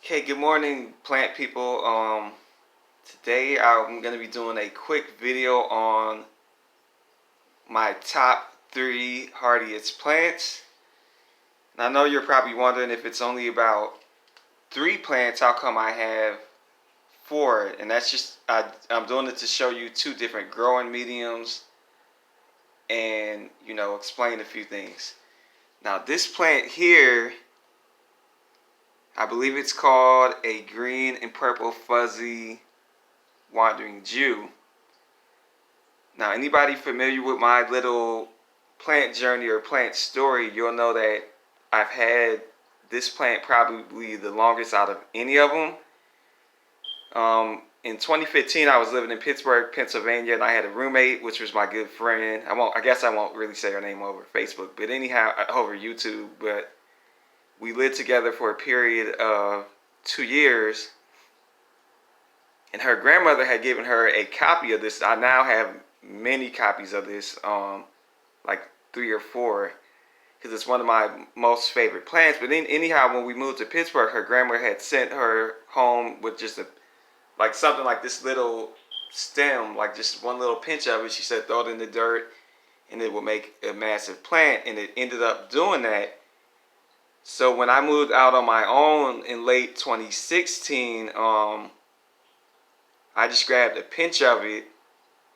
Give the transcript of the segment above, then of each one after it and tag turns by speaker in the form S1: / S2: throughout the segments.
S1: Okay, good morning, plant people. Today I'm going to be doing a quick video on my top 3 hardiest plants. And I know you're probably wondering if it's only about 3 plants, how come I have 4? And that's just, I'm doing it to show you 2 different growing mediums and, explain a few things. Now this plant here, I believe it's called a green and purple fuzzy wandering Jew. Now, anybody familiar with my little plant journey or plant story, you'll know that I've had this plant probably the longest out of any of them. In 2015, I was living in Pittsburgh, Pennsylvania, and I had a roommate, which was my good friend. I guess I won't really say her name over Facebook, but anyhow, over YouTube. But we lived together for a period of 2 years. And her grandmother had given her a copy of this. I now have many copies of this, like 3 or 4, because it's one of my most favorite plants. But anyhow, when we moved to Pittsburgh, her grandmother had sent her home with just something like this little stem, like just one little pinch of it. She said throw it in the dirt and it will make a massive plant, and it ended up doing that. So when I moved out on my own in late 2016, I just grabbed a pinch of it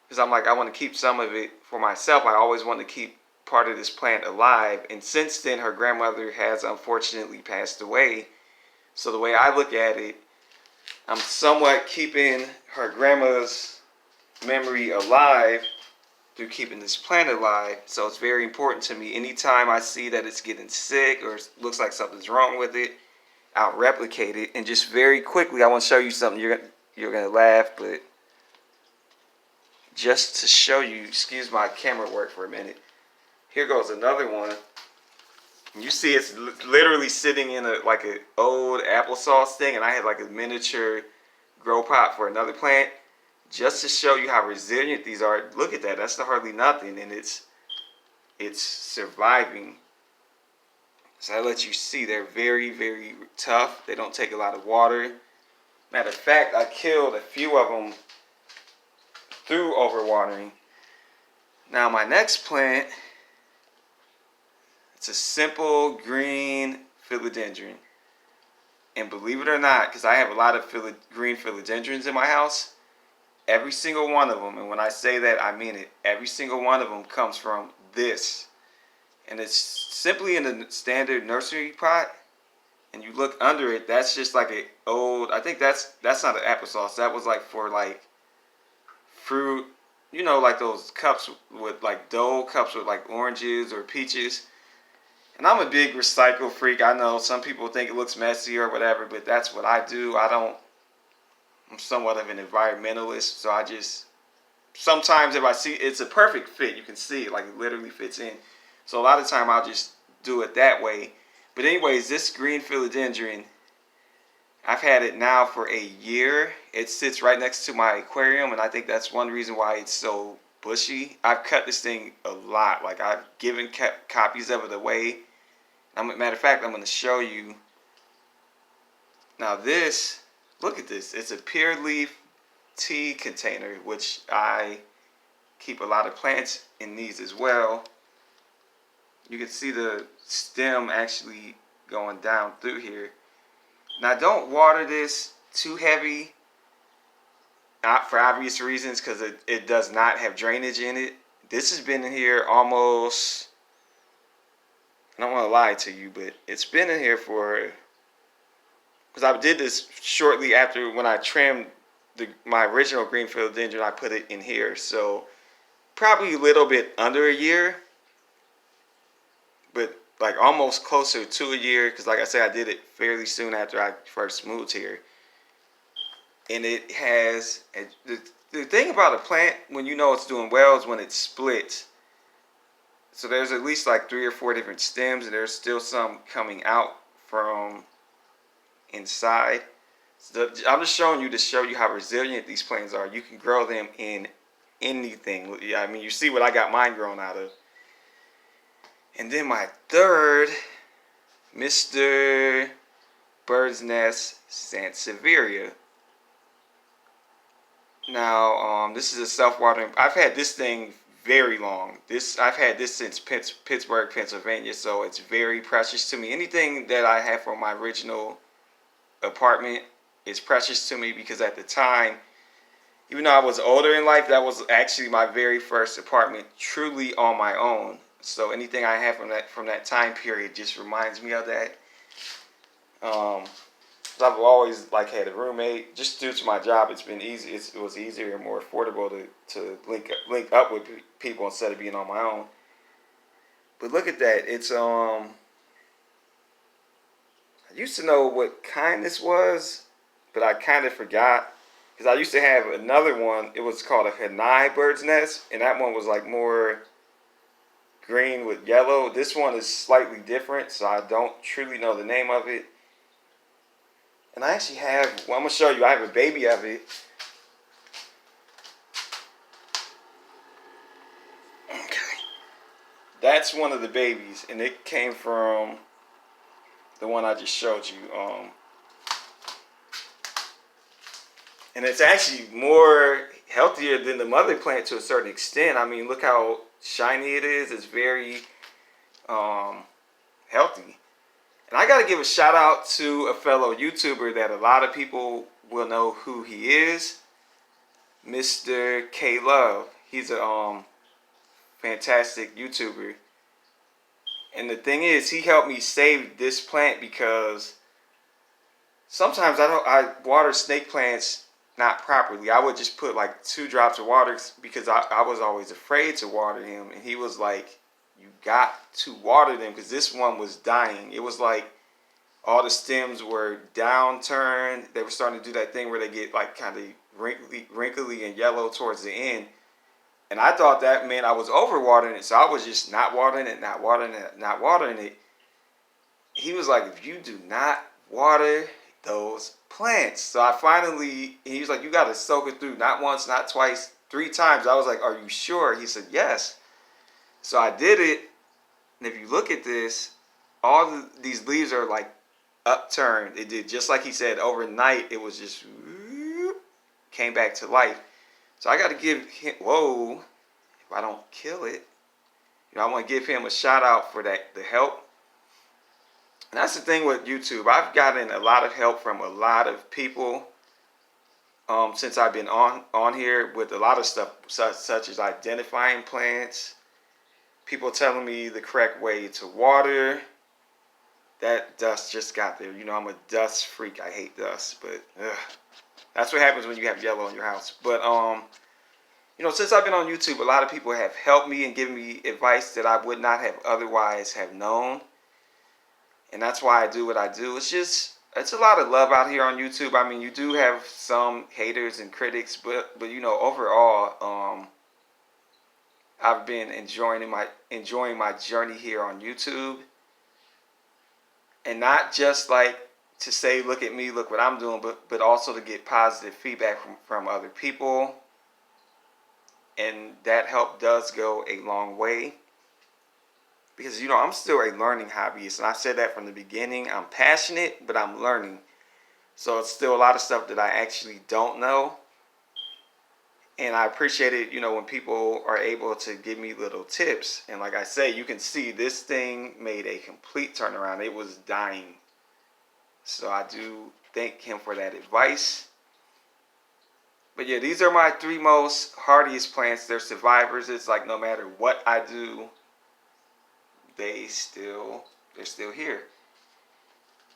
S1: because I'm like, I want to keep some of it for myself. I always want to keep part of this plant alive. And since then, her grandmother has unfortunately passed away. So the way I look at it, I'm somewhat keeping her grandma's memory alive through keeping this plant alive. So it's very important to me. Anytime I see that it's getting sick or looks like something's wrong with it, I'll replicate it. And just very quickly, I want to show you something. You're going to laugh, but just to show you, excuse my camera work for a minute. Here goes another one. You see it's literally sitting in an old applesauce thing, and I had like a miniature grow pot for another plant just to show you how resilient these are. Look at that. That's hardly nothing, and it's surviving. So I let you see they're very, very tough. They don't take a lot of water. Matter of fact, I killed a few of them through overwatering. Now my next plant, it's a simple green philodendron. And believe it or not, because I have a lot of green philodendrons in my house, every single one of them, and when I say that, I mean it, every single one of them comes from this. And it's simply in a standard nursery pot. And you look under it, that's just like an old, I think that's not an applesauce. That was like for like fruit, like those cups with like Dole cups with like oranges or peaches. And I'm a big recycle freak. I know some people think it looks messy or whatever, but that's what I do. I'm somewhat of an environmentalist, so I just, sometimes if I see, it's a perfect fit. You can see it, like it literally fits in. So a lot of time I'll just do it that way. But anyways, this green philodendron, I've had it now for a year. It sits right next to my aquarium, and I think that's one reason why it's so bushy. I've cut this thing a lot. Like, I've given copies of it away. Matter of fact, I'm going to show you. Now this, look at this. It's a pure leaf tea container, which I keep a lot of plants in these as well. You can see the stem actually going down through here. Now don't water this too heavy, for obvious reasons, because it does not have drainage in it. This has been in here almost, I don't want to lie to you, but it's been in here for, because I did this shortly after when I trimmed my original green philodendron, I put it in here. So probably a little bit under a year, but like almost closer to a year, because like I said, I did it fairly soon after I first moved here. And it has, the thing about a plant when you know it's doing well is when it splits. So there's at least like 3 or 4 different stems, and there's still some coming out from inside. So I'm just showing you to show you how resilient these plants are. You can grow them in anything. I mean, you see what I got mine grown out of. And then my third, Mr. bird's nest Sanseveria. Now, this is a self-watering. I've had this thing very long. I've had this since Pittsburgh, Pennsylvania, so it's very precious to me. Anything that I have from my original apartment is precious to me because at the time, even though I was older in life, that was actually my very first apartment truly on my own. So anything I have from that time period just reminds me of that. I've always had a roommate. Just due to my job, it's been easy. It was easier and more affordable to link up with people instead of being on my own. But look at that. It's I used to know what kind this was, but I kind of forgot because I used to have another one. It was called a Hanai bird's nest, and that one was more green with yellow. This one is slightly different, so I don't truly know the name of it. And I actually have, I'm going to show you, I have a baby of it. Okay. That's one of the babies, and it came from the one I just showed you. And it's actually more healthier than the mother plant to a certain extent. I mean, look how shiny it is. It's very healthy. And I got to give a shout out to a fellow YouTuber that a lot of people will know who he is, Mr. K Love. He's a fantastic YouTuber. And the thing is, he helped me save this plant because sometimes I water snake plants not properly. I would just put 2 drops of water because I was always afraid to water him. And he was like, you got to water them because this one was dying. It was all the stems were downturned. They were starting to do that thing where they get kind of wrinkly and yellow towards the end. And I thought that meant I was overwatering it. So I was just not watering it, not watering it, not watering it. He was like, if you do not water those plants. So he was like, you got to soak it through not once, not twice, 3 times. I was like, are you sure? He said, yes. So I did it. And if you look at this, these leaves are upturned. It did just like he said overnight. It was just came back to life. So I got to give him, whoa, if I don't kill it, I want to give him a shout out for the help. And that's the thing with YouTube. I've gotten a lot of help from a lot of people since I've been on here with a lot of stuff such as identifying plants, people telling me the correct way to water. That dust just got there. I'm a dust freak. I hate dust, but that's what happens when you have yellow in your house. But since I've been on YouTube, a lot of people have helped me and given me advice that I would not have otherwise have known. And that's why I do what I do. It's a lot of love out here on YouTube. I mean, you do have some haters and critics, but overall, I've been enjoying my journey here on YouTube. And not just to say, look at me, look what I'm doing, but also to get positive feedback from other people. And that help does go a long way. Because, I'm still a learning hobbyist. And I said that from the beginning. I'm passionate, but I'm learning. So it's still a lot of stuff that I actually don't know. And I appreciate it, when people are able to give me little tips. And like I say, you can see this thing made a complete turnaround. It was dying. So I do thank him for that advice. But yeah, these are my 3 most hardiest plants. They're survivors. It's no matter what I do, they're still here.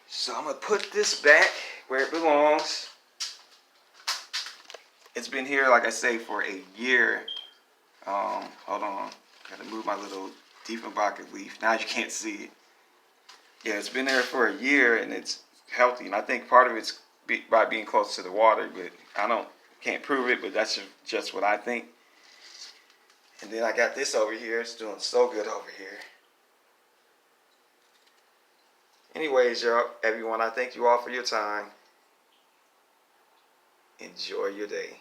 S1: So I'm going to put this back where it belongs. It's been here, like I say, for a year. Hold on. Got to move my little LeeD'fined leaf. Now you can't see it. Yeah, it's been there for a year, and it's healthy. And I think part of it's by being close to the water, but can't prove it, but that's just what I think. And then I got this over here. It's doing so good over here. Anyways, everyone, I thank you all for your time. Enjoy your day.